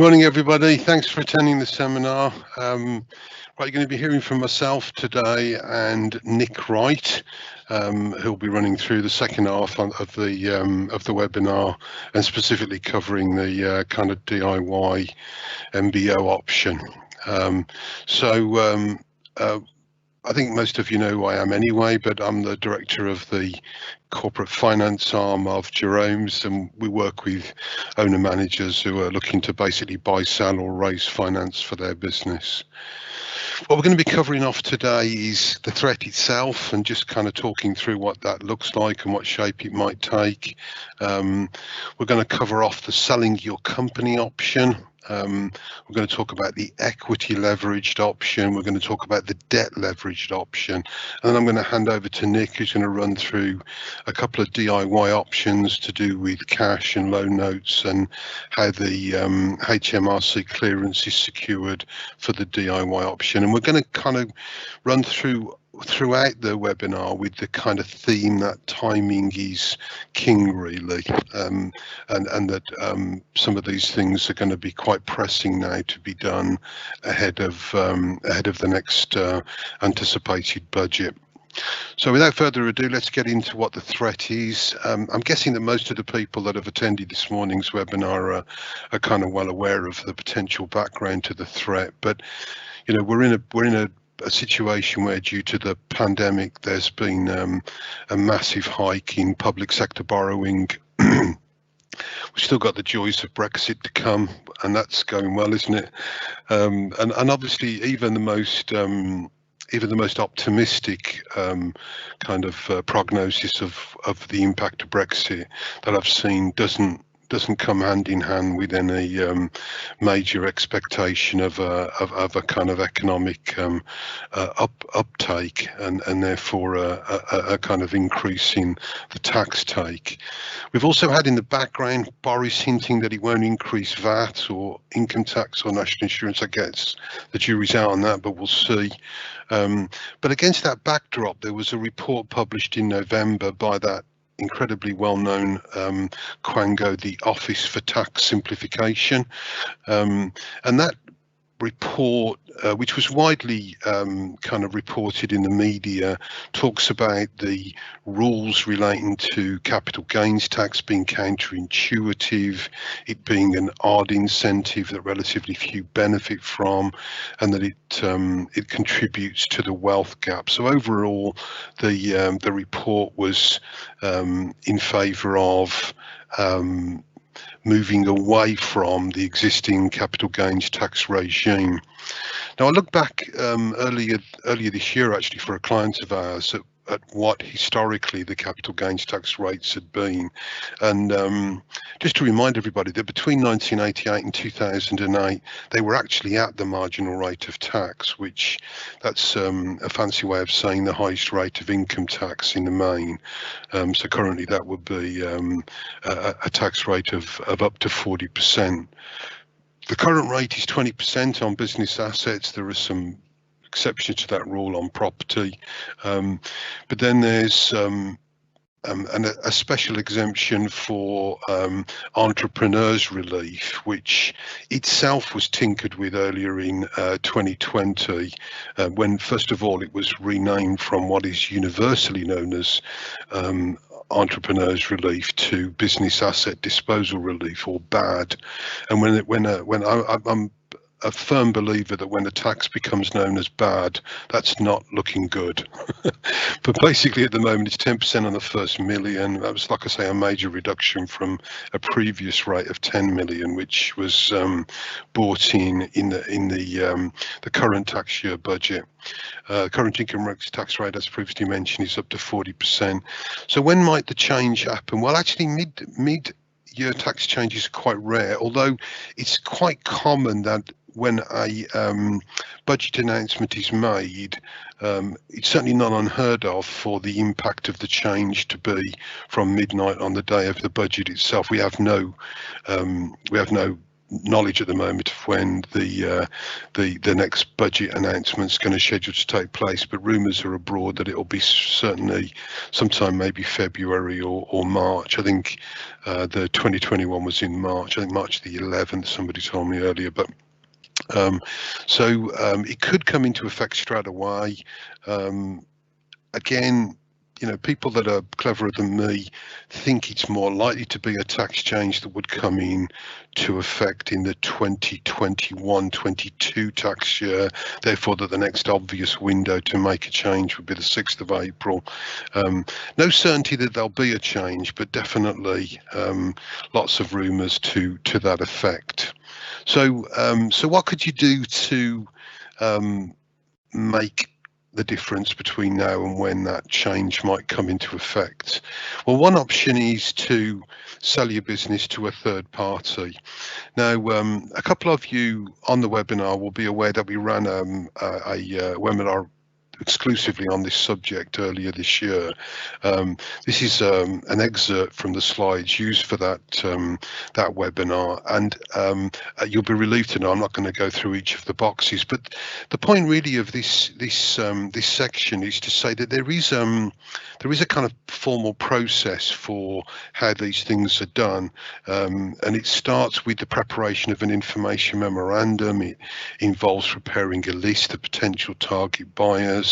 Morning, everybody. Thanks for attending the seminar. You're going to be hearing from myself today and Nick Wright, who'll be running through the second half of the webinar and specifically covering the kind of DIY MBO option. I think most of you know who I am anyway, but I'm the director of the corporate finance arm of Jerome's, and we work with owner managers who are looking to basically buy, sell or raise finance for their business. What we're going to be covering off today is the threat itself and just kind of talking through what that looks like and what shape it might take. We're going to cover off the selling your company option. We're going to talk about the equity leveraged option. We're going to talk about the debt leveraged option. And then I'm going to hand over to Nick, who's going to run through a couple of DIY options to do with cash and loan notes and how the HMRC clearance is secured for the DIY option. And we're going to kind of run throughout the webinar with the kind of theme that timing is king, really, and that some of these things are going to be quite pressing now to be done ahead of the next anticipated budget. So without further ado, let's get into what the threat is. I'm guessing that most of the people that have attended this morning's webinar are kind of well aware of the potential background to the threat, but you know, we're in a situation where, due to the pandemic, there's been a massive hike in public sector borrowing. We've still got the joys of Brexit to come, and that's going well, isn't it? And obviously, even the most optimistic kind of prognosis of the impact of Brexit that I've seen doesn't come hand in hand with any major expectation of a kind of economic uptake and therefore a kind of increase in the tax take. We've also had in the background Boris hinting that he won't increase VAT or income tax or national insurance. I guess the jury's out on that, but we'll see. But against that backdrop, there was a report published in November by that incredibly well-known Quango, the Office for Tax Simplification, and that report, which was widely kind of reported in the media, talks about the rules relating to capital gains tax being counterintuitive, it being an odd incentive that relatively few benefit from, and that it contributes to the wealth gap. So overall, the report was in favour of moving away from the existing capital gains tax regime. Now, I look back earlier this year, actually, for a client of ours at what historically the capital gains tax rates had been, and just to remind everybody that between 1988 and 2008, they were actually at the marginal rate of tax, which that's a fancy way of saying the highest rate of income tax in the main. So currently that would be a tax rate of up to 40%. The current rate is 20% on business assets. There are some exceptions to that rule on property, but then there's a special exemption for entrepreneurs relief, which itself was tinkered with earlier in 2020, when first of all it was renamed from what is universally known as entrepreneurs relief to business asset disposal relief, or BAD. And I'm a firm believer that when the tax becomes known as BAD, that's not looking good. But basically at the moment it's 10% on the first million. That was, like I say, a major reduction from a previous rate of 10 million, which was brought in the current tax year budget. Current income tax rate, as previously mentioned, is up to 40%. So when might the change happen? Well, actually mid-year tax changes are quite rare, although it's quite common that when a budget announcement is made, it's certainly not unheard of for the impact of the change to be from midnight on the day of the budget itself. We have no knowledge at the moment of when the next budget announcement is going to schedule to take place, but rumours are abroad that it will be certainly sometime maybe February or March. I think the 2021 was in March. I think March the 11th. Somebody told me earlier, but. So it could come into effect straight away. Again, people that are cleverer than me think it's more likely to be a tax change that would come in to effect in the 2021-22 tax year, therefore that the next obvious window to make a change would be the 6th of April. No certainty that there'll be a change, but definitely lots of rumours to that effect. So what could you do to make the difference between now and when that change might come into effect? Well, one option is to sell your business to a third party. Now, a couple of you on the webinar will be aware that we ran a webinar exclusively on this subject earlier this year. This is an excerpt from the slides used for that webinar, and you'll be relieved to know I'm not going to go through each of the boxes. But the point really of this section is to say that there is a kind of formal process for how these things are done, and it starts with the preparation of an information memorandum. It involves preparing a list of potential target buyers.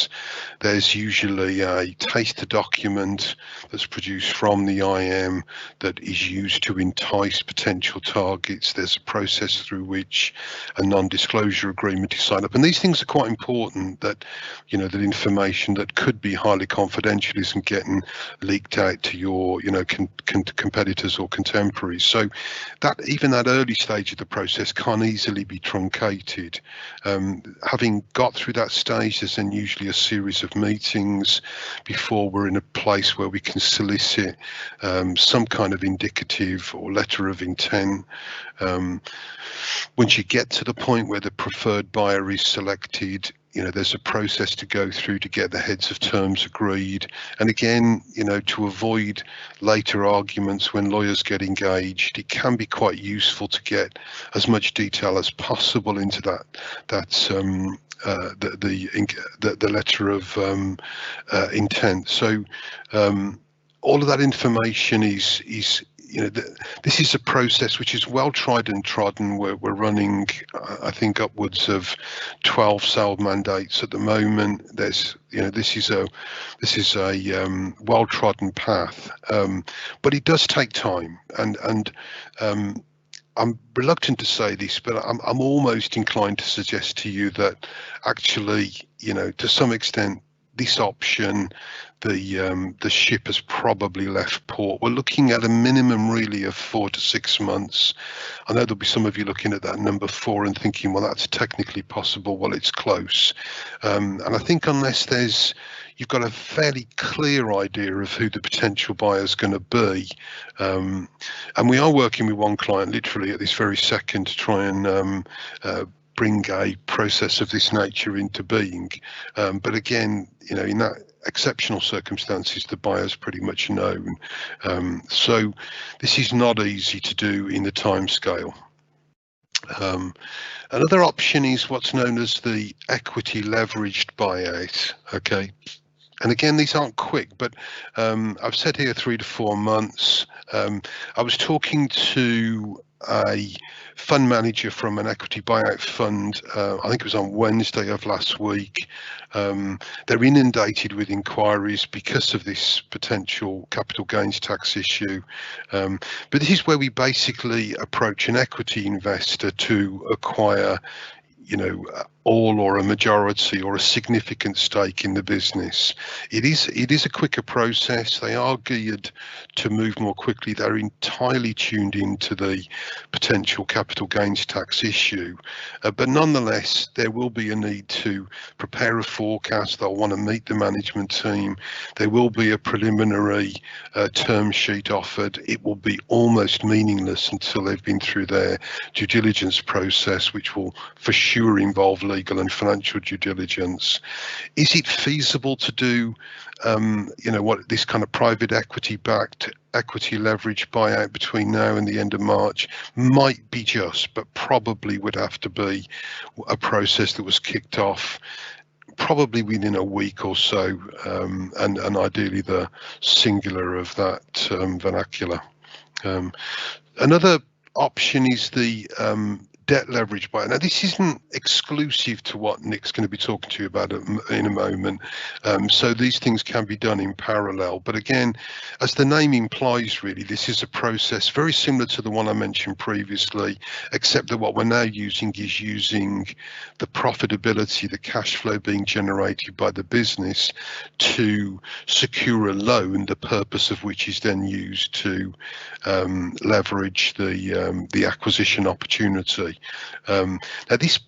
There's usually a taster document that's produced from the IM that is used to entice potential targets. There's a process through which a non-disclosure agreement is signed up, and these things are quite important, that that information that could be highly confidential isn't getting leaked out to your competitors or contemporaries. So that even that early stage of the process can't easily be truncated. Having got through that stage, there's then usually a series of meetings before we're in a place where we can solicit some kind of indicative or letter of intent. Once you get to the point where the preferred buyer is selected, there's a process to go through to get the heads of terms agreed. And again, to avoid later arguments when lawyers get engaged, it can be quite useful to get as much detail as possible into the letter of intent. So all of that information is this is a process which is well tried and trodden. We're running, I think, upwards of 12 sale mandates at the moment. This is a well trodden path, but it does take time, and I'm reluctant to say this, but I'm almost inclined to suggest to you that actually, to some extent, this option, the ship has probably left port. We're looking at a minimum really of 4 to 6 months. I know there'll be some of you looking at that number 4 and thinking, well, that's technically possible. Well, it's close. And I think unless you've got a fairly clear idea of who the potential buyer is going to be. And we are working with one client literally at this very second to try and bring a process of this nature into being. But again, in that exceptional circumstances, the buyer's pretty much known. So this is not easy to do in the time scale. Another option is what's known as the equity leveraged buyout. Okay. And again, these aren't quick, but I've said here 3 to 4 months. I was talking to a fund manager from an equity buyout fund, I think it was on Wednesday of last week. They're inundated with inquiries because of this potential capital gains tax issue. But this is where we basically approach an equity investor to acquire all or a majority or a significant stake in the business. It is a quicker process. They are geared to move more quickly. They're entirely tuned into the potential capital gains tax issue. But nonetheless, there will be a need to prepare a forecast. They'll want to meet the management team. There will be a preliminary term sheet offered. It will be almost meaningless until they've been through their due diligence process, which will for sure involve legal and financial due diligence. Is it feasible to do, what this kind of private equity-backed equity leverage buyout between now and the end of March? Might be just, but probably would have to be a process that was kicked off probably within a week or so, and ideally the singular of that vernacular. Another option is the debt leverage buyout. Now, this isn't exclusive to what Nick's going to be talking to you about in a moment. So these things can be done in parallel. But again, as the name implies, really, this is a process very similar to the one I mentioned previously, except that what we're now using is using the profitability, the cash flow being generated by the business to secure a loan, the purpose of which is then used to leverage the acquisition opportunity. Now this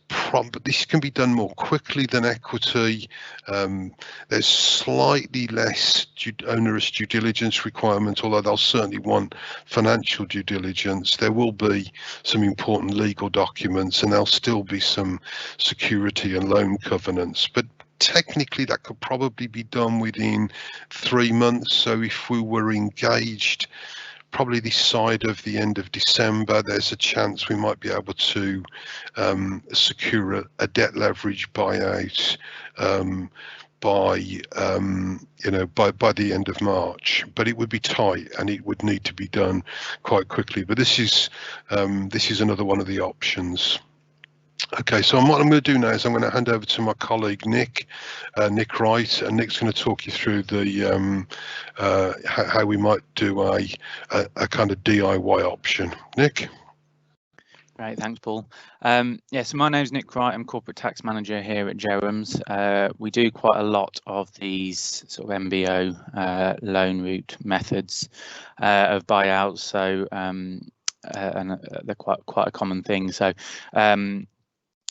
can be done more quickly than equity. There's slightly less onerous due diligence requirement, although they'll certainly want financial due diligence. There will be some important legal documents, and there'll still be some security and loan covenants. But technically that could probably be done within 3 months. So if we were engaged probably this side of the end of December, there's a chance we might be able to secure a debt leverage buyout by the end of March. But it would be tight, and it would need to be done quite quickly. But this is another one of the options. Okay, so what I'm going to do now is I'm going to hand over to my colleague Nick Wright, and Nick's going to talk you through the how we might do a kind of DIY option. Nick. Great, thanks, Paul. So my name's Nick Wright. I'm corporate tax manager here at Jerams. We do quite a lot of these sort of MBO loan route methods of buyouts. So and they're quite a common thing. So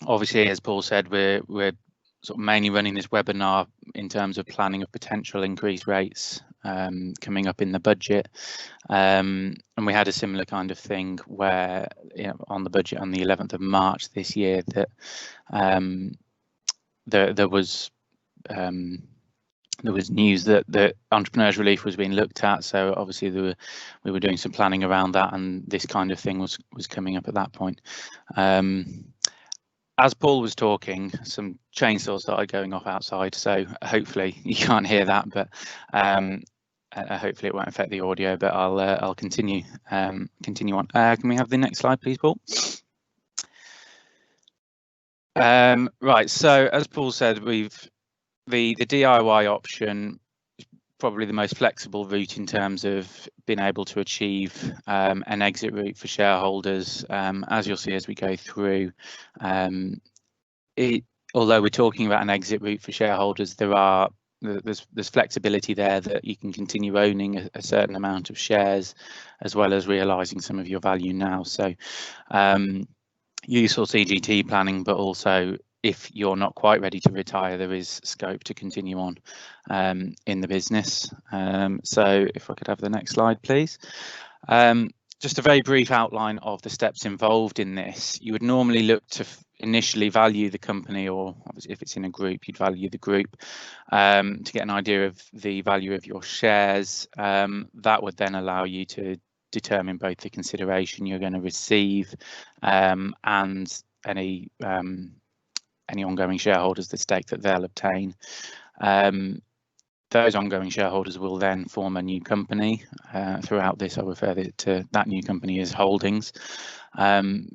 obviously, as Paul said, we're sort of mainly running this webinar in terms of planning of potential increased rates coming up in the budget, and we had a similar kind of thing where on the budget on the 11th of March this year that there was news that the entrepreneurs relief was being looked at. So obviously we were doing some planning around that, and this kind of thing was coming up at that point. As Paul was talking, some chainsaws started going off outside, so hopefully you can't hear that, but hopefully it won't affect the audio. But I'll continue on. Can we have the next slide, please, Paul? Right. So as Paul said, the DIY option is probably the most flexible route in terms of being able to achieve an exit route for shareholders. As you'll see as we go through, although we're talking about an exit route for shareholders, there's flexibility there that you can continue owning a certain amount of shares as well as realising some of your value now. So useful CGT planning, but also if you're not quite ready to retire, there is scope to continue on in the business. So if I could have the next slide, please. Just a very brief outline of the steps involved in this. You would normally look to initially value the company, or obviously if it's in a group, you'd value the group to get an idea of the value of your shares. That would then allow you to determine both the consideration you're going to receive and any ongoing shareholders, the stake that they'll obtain. Those ongoing shareholders will then form a new company. Throughout this, I refer to that new company as holdings,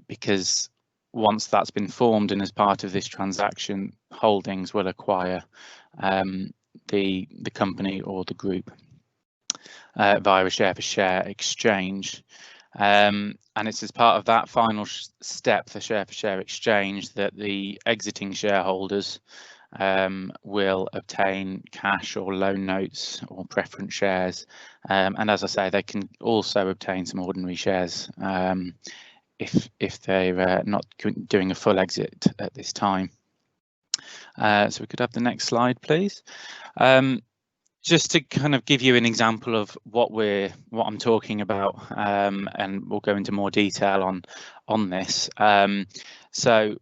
because once that's been formed and as part of this transaction, holdings will acquire the company or the group via a share-for-share exchange. And it's as part of that final step, the share-for-share exchange, that the exiting shareholders will obtain cash or loan notes or preference shares. And as I say, they can also obtain some ordinary shares if they're not doing a full exit at this time. So we could have the next slide, please. Just to kind of give you an example of what I'm talking about, and we'll go into more detail on this. So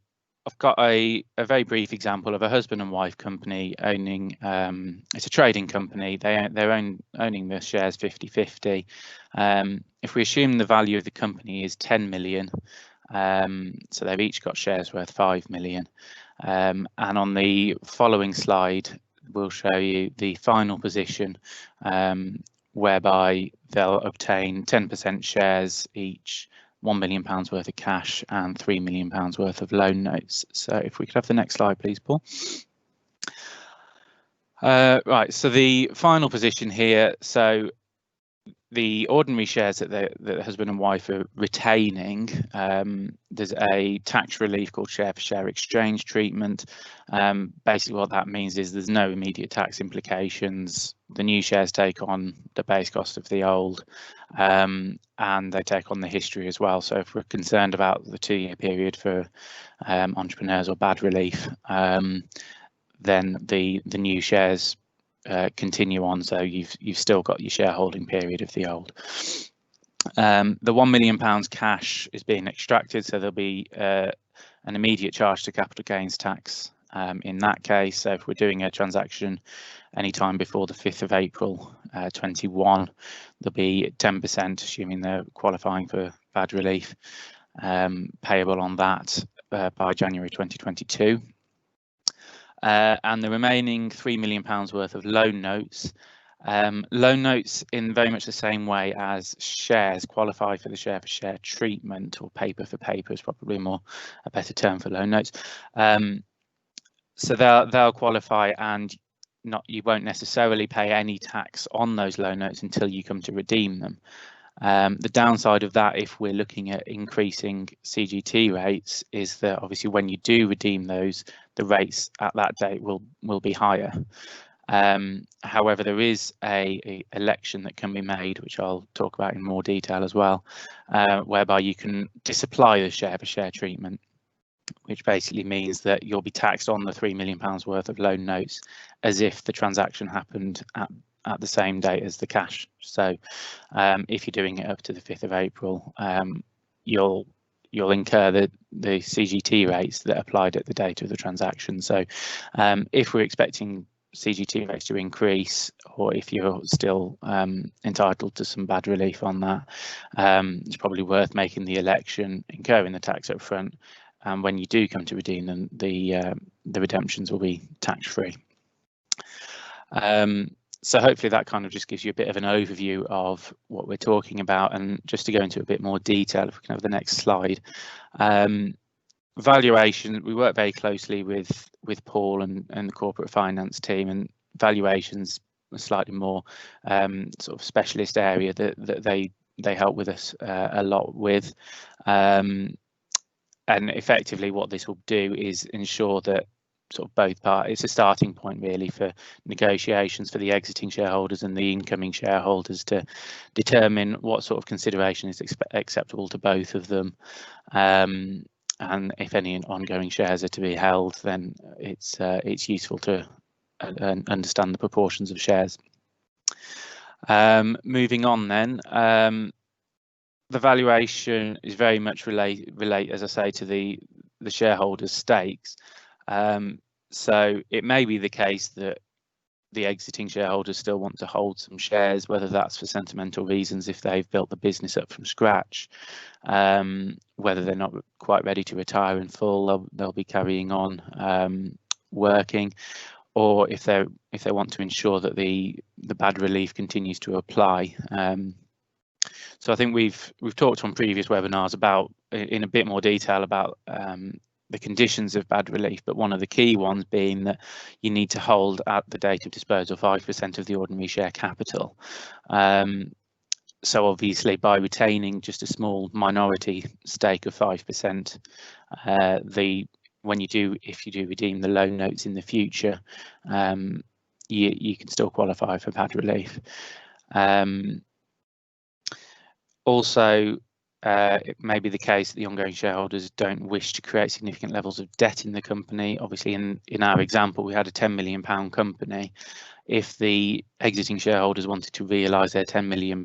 I've got a very brief example of a husband and wife company owning, it's a trading company, they're owning the shares 50-50. If we assume the value of the company is 10 million, so they've each got shares worth 5 million. And on the following slide, we'll show you the final position, whereby they'll obtain 10% shares each, £1 million worth of cash and £3 million worth of loan notes. So if we could have the next slide, please, Paul. Right, so the final position here, so the ordinary shares that the husband and wife are retaining, there's a tax relief called share for share exchange treatment. Basically what that means is there's no immediate tax implications. The new shares take on the base cost of the old, and they take on the history as well. So if we're concerned about the 2-year period for entrepreneurs or bad relief, then the new shares continue on, so you've still got your shareholding period of the old. The £1 million cash is being extracted, so there'll be an immediate charge to capital gains tax in that case. So if we're doing a transaction anytime before the 5th of April 21, there'll be 10%, assuming they're qualifying for bad relief, payable on that by January 2022. And the remaining £3 million worth of loan notes. Loan notes, in very much the same way as shares, qualify for the share for share treatment, or paper for paper is probably a better term for loan notes. So they'll qualify, and you won't necessarily pay any tax on those loan notes until you come to redeem them. The downside of that, if we're looking at increasing CGT rates, is that obviously when you do redeem those, the rates at that date will be higher. However, there is a election that can be made, which I'll talk about in more detail as well, whereby you can disapply the share for share treatment, which basically means that you'll be taxed on the £3 million worth of loan notes as if the transaction happened at the same date as the cash. So if you're doing it up to the 5th of April, you'll incur the CGT rates that applied at the date of the transaction. So if we're expecting CGT rates to increase, or if you're still entitled to some bad relief on that, it's probably worth making the election, incurring the tax up front, and when you do come to redeem them, the redemptions will be tax-free. So hopefully that kind of just gives you a bit of an overview of what we're talking about. And just to go into a bit more detail, if we can have the next slide. Valuation, we work very closely with Paul and the corporate finance team, and valuation's a slightly more sort of specialist area that they help with us a lot with. And effectively what this will do is ensure that sort of both parties, it's a starting point really for negotiations for the exiting shareholders and the incoming shareholders to determine what sort of consideration is acceptable to both of them. And if any ongoing shares are to be held, then it's useful to understand the proportions of shares. Moving on then, the valuation is very much relate, as I say, to the shareholders' stakes. So it may be the case that the exiting shareholders still want to hold some shares, whether that's for sentimental reasons if they've built the business up from scratch, whether they're not quite ready to retire in full, they'll be carrying on working, or if they want to ensure that the bad relief continues to apply. So I think we've talked on previous webinars about in a bit more detail about the conditions of bad relief, but one of the key ones being that you need to hold at the date of disposal 5% of the ordinary share capital. So obviously by retaining just a small minority stake of 5%, if you do redeem the loan notes in the future, you can still qualify for bad relief. Also, it may be the case that the ongoing shareholders don't wish to create significant levels of debt in the company. Obviously, in our example, we had a £10 million company. If the exiting shareholders wanted to realise their £10 million,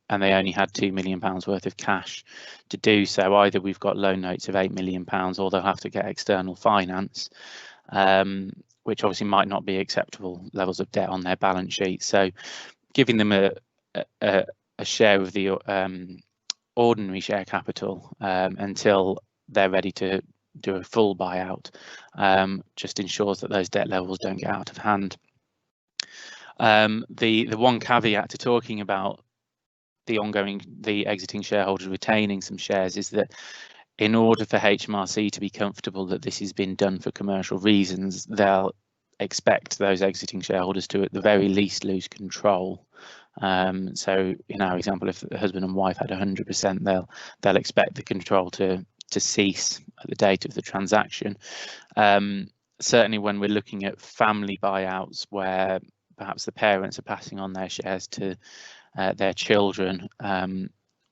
and they only had £2 million worth of cash to do so. Either we've got loan notes of £8 million, or they'll have to get external finance, which obviously might not be acceptable levels of debt on their balance sheet. So giving them a share of the ordinary share capital until they're ready to do a full buyout just ensures that those debt levels don't get out of hand. The one caveat to talking about the exiting shareholders retaining some shares is that in order for HMRC to be comfortable that this has been done for commercial reasons, they'll expect those exiting shareholders to at the very least lose control. So in our example, if the husband and wife had 100%, they'll expect the control to cease at the date of the transaction. Certainly when we're looking at family buyouts where perhaps the parents are passing on their shares to their children,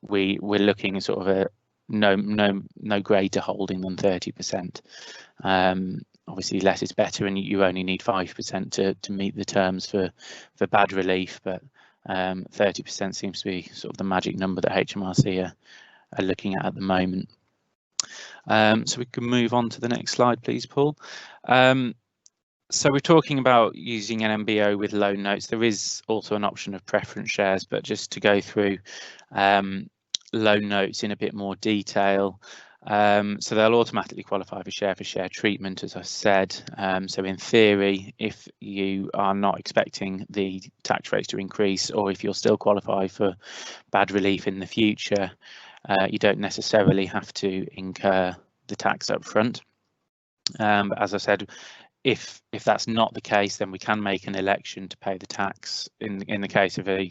we're looking at sort of a no greater holding than 30%. Obviously less is better, and you only need 5% to meet the terms for bad relief, but 30% seems to be sort of the magic number that HMRC are looking at the moment. So we can move on to the next slide, please, Paul. So we're talking about using an MBO with loan notes. There is also an option of preference shares, but just to go through loan notes in a bit more detail. So they'll automatically qualify for share treatment, as I said. So in theory, if you are not expecting the tax rates to increase, or if you'll still qualify for bad relief in the future, you don't necessarily have to incur the tax up front. But as I said, if that's not the case, then we can make an election to pay the tax. In the case of a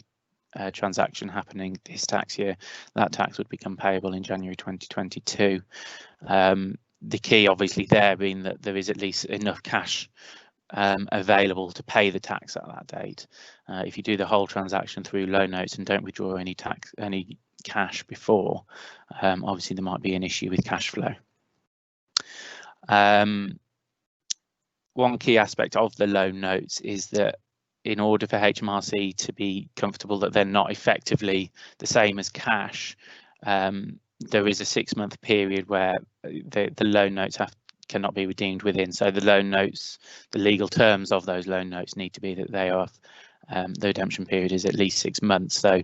transaction happening this tax year, that tax would become payable in January 2022. The key obviously there being that there is at least enough cash available to pay the tax at that date. If you do the whole transaction through loan notes and don't withdraw any cash before, obviously there might be an issue with cash flow. One key aspect of the loan notes is that in order for HMRC to be comfortable that they're not effectively the same as cash, there is a 6-month period where the loan notes cannot be redeemed within. So the loan notes, the legal terms of those loan notes need to be that they are the redemption period is at least 6 months. So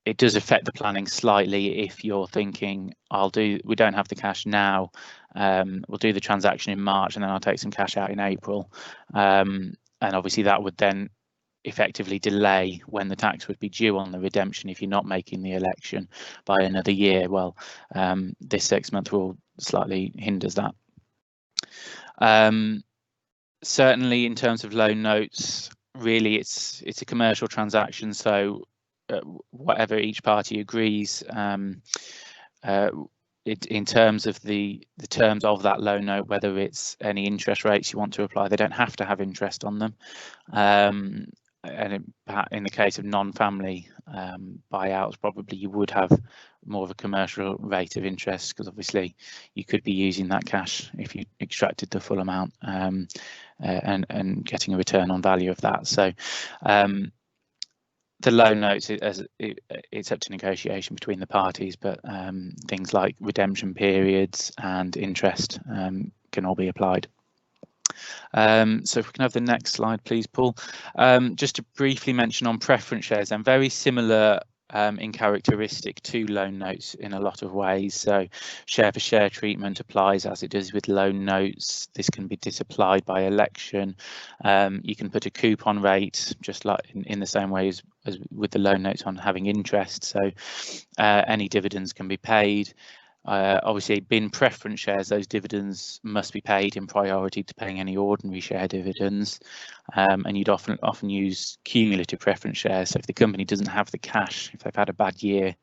it does affect the planning slightly if you're thinking, we don't have the cash now, we'll do the transaction in March and then I'll take some cash out in April. And obviously that would then effectively delay when the tax would be due on the redemption if you're not making the election by another year. Well, this 6-month rule slightly hinders that. Certainly in terms of loan notes, really it's a commercial transaction, so whatever each party agrees in terms of the terms of that loan note, whether it's any interest rates you want to apply, they don't have to have interest on them. And in the case of non-family buyouts, probably you would have more of a commercial rate of interest, because obviously you could be using that cash if you extracted the full amount and getting a return on value of that. So the loan notes, it's up to negotiation between the parties, but things like redemption periods and interest can all be applied. So if we can have the next slide, please, Paul. Just to briefly mention on preference shares, and very similar in characteristic to loan notes in a lot of ways. So share for share treatment applies as it does with loan notes. This can be disapplied by election. You can put a coupon rate just like in the same way as with the loan notes on having interest. So any dividends can be paid. Obviously, being preference shares, those dividends must be paid in priority to paying any ordinary share dividends, and you'd often use cumulative preference shares. So if the company doesn't have the cash, if they've had a bad year,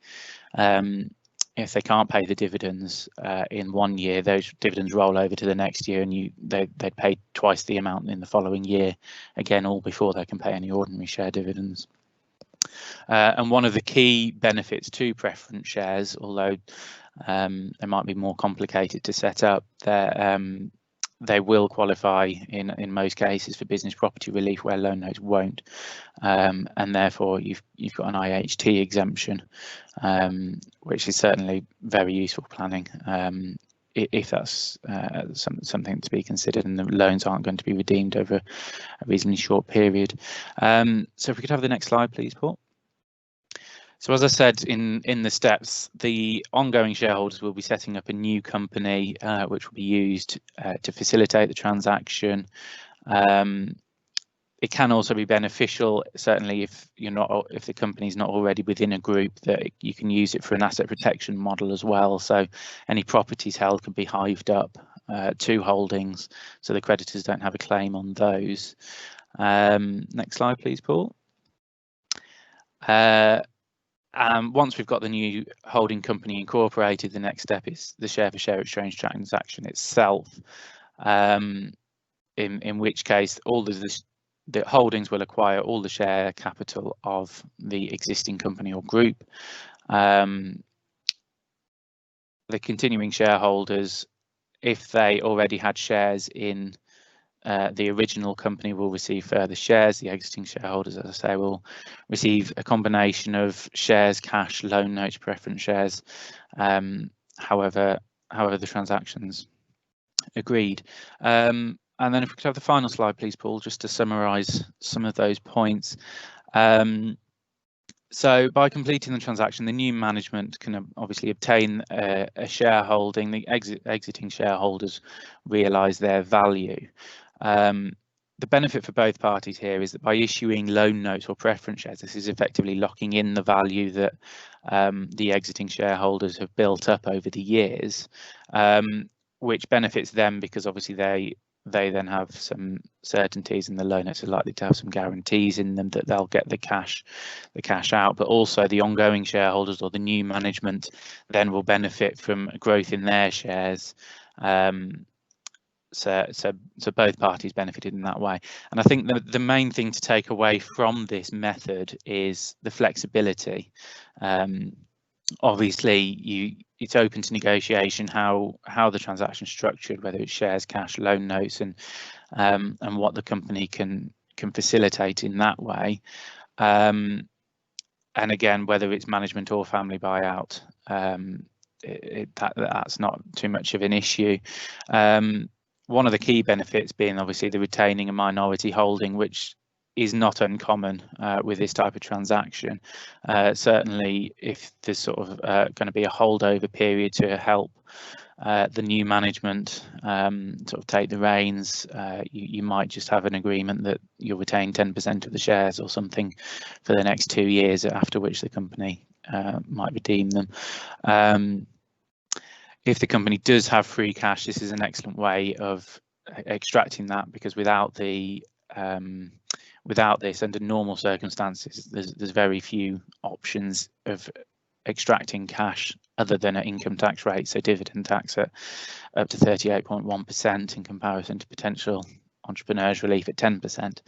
if they can't pay the dividends in 1 year, those dividends roll over to the next year, and they'd pay twice the amount in the following year, again all before they can pay any ordinary share dividends. And one of the key benefits to preference shares, although they might be more complicated to set up, they will qualify in most cases for business property relief where loan notes won't, and therefore you've got an IHT exemption, which is certainly very useful planning if that's something to be considered and the loans aren't going to be redeemed over a reasonably short period. So if we could have the next slide, please, Paul. So as I said in the steps, the ongoing shareholders will be setting up a new company which will be used to facilitate the transaction. It can also be beneficial, certainly if the company is not already within a group, that you can use it for an asset protection model as well. So any properties held can be hived up to holdings, so the creditors don't have a claim on those. Next slide, please, Paul. Once we've got the new holding company incorporated, the next step is the share-for-share exchange transaction itself, in which case all the holdings will acquire all the share capital of the existing company or group. The continuing shareholders, if they already had shares in the original company, will receive further shares. The exiting shareholders, as I say, will receive a combination of shares, cash, loan notes, preference shares, however the transaction's agreed. And then if we could have the final slide, please, Paul, just to summarise some of those points. So by completing the transaction, the new management can obviously obtain a shareholding. The exiting shareholders realise their value. The benefit for both parties here is that by issuing loan notes or preference shares, this is effectively locking in the value that the exiting shareholders have built up over the years, which benefits them because obviously they then have some certainties, and the loan notes are likely to have some guarantees in them that they'll get the cash out. But also the ongoing shareholders or the new management then will benefit from growth in their shares. So both parties benefited in that way. And I think the main thing to take away from this method is the flexibility. Obviously, it's open to negotiation how the transaction is structured, whether it's shares, cash, loan notes, and what the company can facilitate in that way. And again, whether it's management or family buyout, that's not too much of an issue. One of the key benefits being obviously the retaining a minority holding, which is not uncommon with this type of transaction. Certainly, if there's sort of going to be a holdover period to help the new management sort of take the reins, you might just have an agreement that you'll retain 10% of the shares or something for the next 2 years, after which the company might redeem them. If the company does have free cash, this is an excellent way of extracting that, because without this, under normal circumstances, there's very few options of extracting cash other than at income tax rate, so dividend tax at up to 38.1% in comparison to potential entrepreneurs relief at 10%.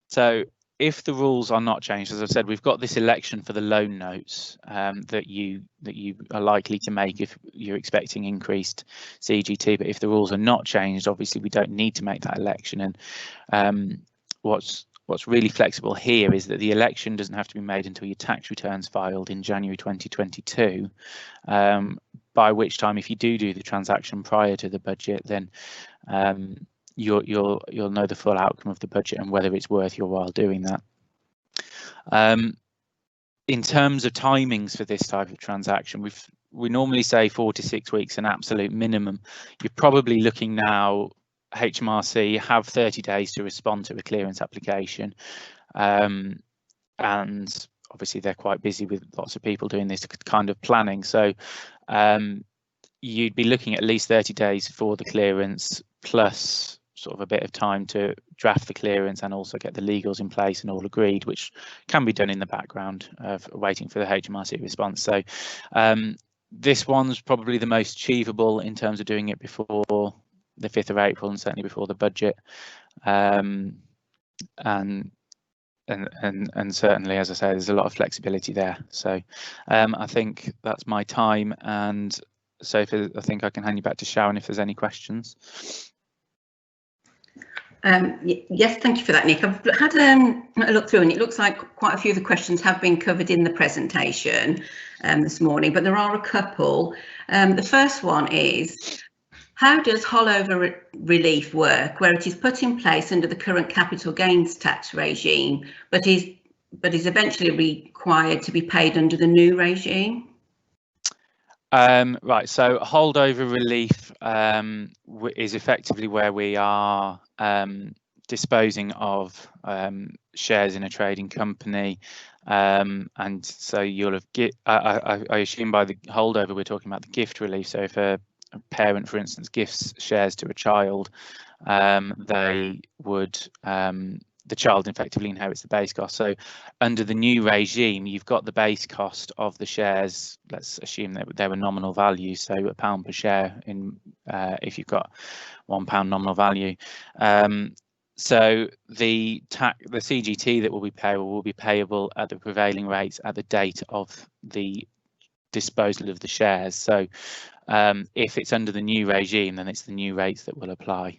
So if the rules are not changed, as I've said, we've got this election for the loan notes that you are likely to make if you're expecting increased CGT. But if the rules are not changed, obviously we don't need to make that election. And what's really flexible here is that the election doesn't have to be made until your tax returns filed in January 2022. By which time, if you do the transaction prior to the budget, then you'll know the full outcome of the budget and whether it's worth your while doing that. In terms of timings for this type of transaction, we normally say 4 to 6 weeks, an absolute minimum. You're probably looking now, HMRC have 30 days to respond to a clearance application, and obviously they're quite busy with lots of people doing this kind of planning. So you'd be looking at least 30 days for the clearance, plus sort of a bit of time to draft the clearance and also get the legals in place and all agreed, which can be done in the background of waiting for the HMRC response. So this one's probably the most achievable in terms of doing it before the 5th of April and certainly before the budget. And certainly, as I say, there's a lot of flexibility there. So I think that's my time, and so I think I can hand you back to Sharon if there's any questions. Yes, thank you for that, Nick. I've had a look through, and it looks like quite a few of the questions have been covered in the presentation this morning, but there are a couple. The first one is, how does holdover relief work, where it is put in place under the current capital gains tax regime, but is eventually required to be paid under the new regime? Right, so holdover relief is effectively where we are disposing of shares in a trading company, and so you'll have I assume by the holdover we're talking about the gift relief. So if a parent, for instance, gifts shares to a child, they would the child effectively inherits the base cost. So under the new regime, you've got the base cost of the shares. Let's assume that they were nominal value, so £1 per share in if you've got £1 nominal value. So the CGT that will be payable at the prevailing rates at the date of the disposal of the shares. So if it's under the new regime, then it's the new rates that will apply.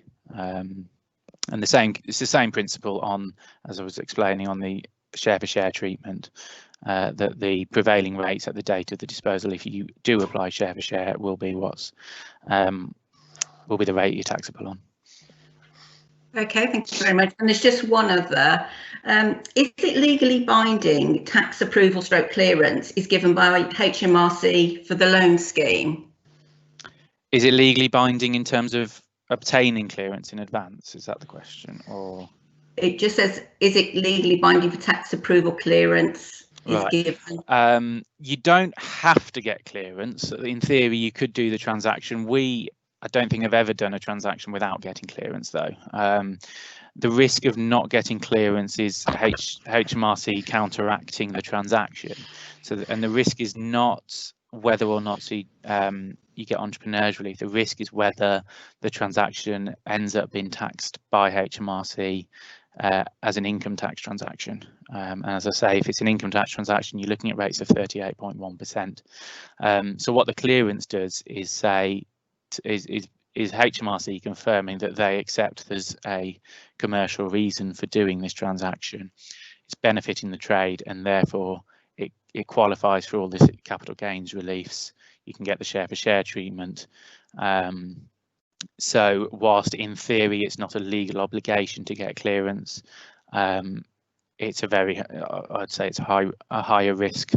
And it's the same principle on, as I was explaining, on the share for share treatment, that the prevailing rates at the date of the disposal, if you do apply share for share, will be the rate you're taxable on. Okay, thank you very much. And there's just one other. Is it legally binding tax approval stroke clearance is given by HMRC for the loan scheme? Is it legally binding in terms of obtaining clearance in advance? Is that the question? Or it just says, is it legally binding for tax approval clearance is given? You don't have to get clearance. In theory, you could do the transaction. I don't think I've ever done a transaction without getting clearance, though. The risk of not getting clearance is HMRC counteracting the transaction. So, and the risk is not whether or not you get entrepreneurs relief. The risk is whether the transaction ends up being taxed by HMRC as an income tax transaction. And as I say, if it's an income tax transaction, you're looking at rates of 38.1%. So what the clearance does is say, is HMRC confirming that they accept there's a commercial reason for doing this transaction. It's benefiting the trade, and therefore it qualifies for all this capital gains reliefs. You can get the share for share treatment. So whilst in theory it's not a legal obligation to get clearance, it's I'd say it's a higher risk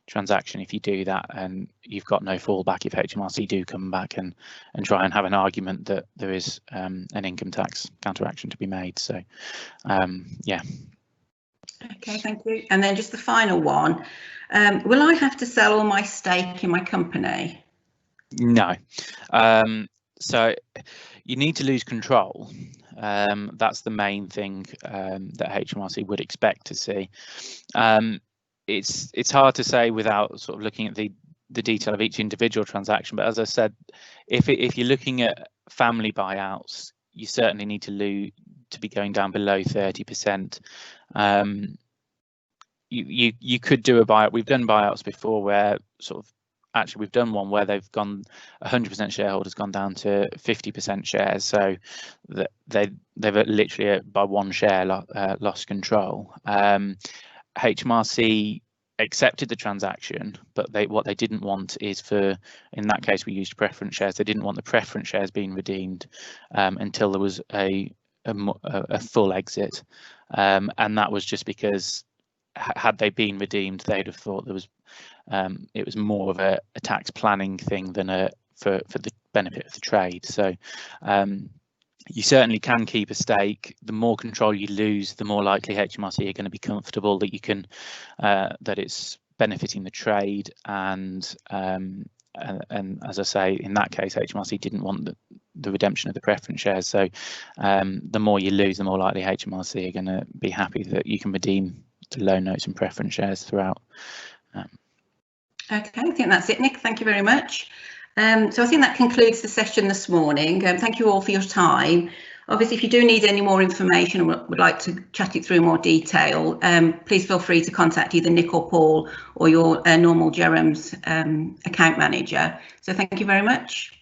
transaction if you do that, and you've got no fallback if HMRC do come back and try and have an argument that there is an income tax counteraction to be made. So yeah. Okay, thank you. And then just the final one, will I have to sell all my stake in my company? No. So you need to lose control. That's the main thing that HMRC would expect to see. It's hard to say without sort of looking at the detail of each individual transaction, but as I said, if you're looking at family buyouts, you certainly need to be going down below 30%. You could do a buyout. We've done buyouts before where actually we've done one where they've gone 100% shareholders gone down to 50% shares, so that they've literally by one share lost control. HMRC accepted the transaction, but what they didn't want is in that case we used preference shares. They didn't want the preference shares being redeemed until there was a full exit, and that was just because had they been redeemed, they'd have thought there was it was more of a tax planning thing than for the benefit of the trade. So you certainly can keep a stake. The more control you lose, the more likely HMRC are going to be comfortable that you can that it's benefiting the trade. And as I say, in that case, HMRC didn't want the redemption of the preference shares. So the more you lose, the more likely HMRC are going to be happy that you can redeem the loan notes and preference shares throughout. Okay, I think that's it, Nick. Thank you very much. So I think that concludes the session this morning. Thank you all for your time. Obviously, if you do need any more information and would like to chat it through in more detail, please feel free to contact either Nick or Paul or your normal Jerome's account manager. So thank you very much.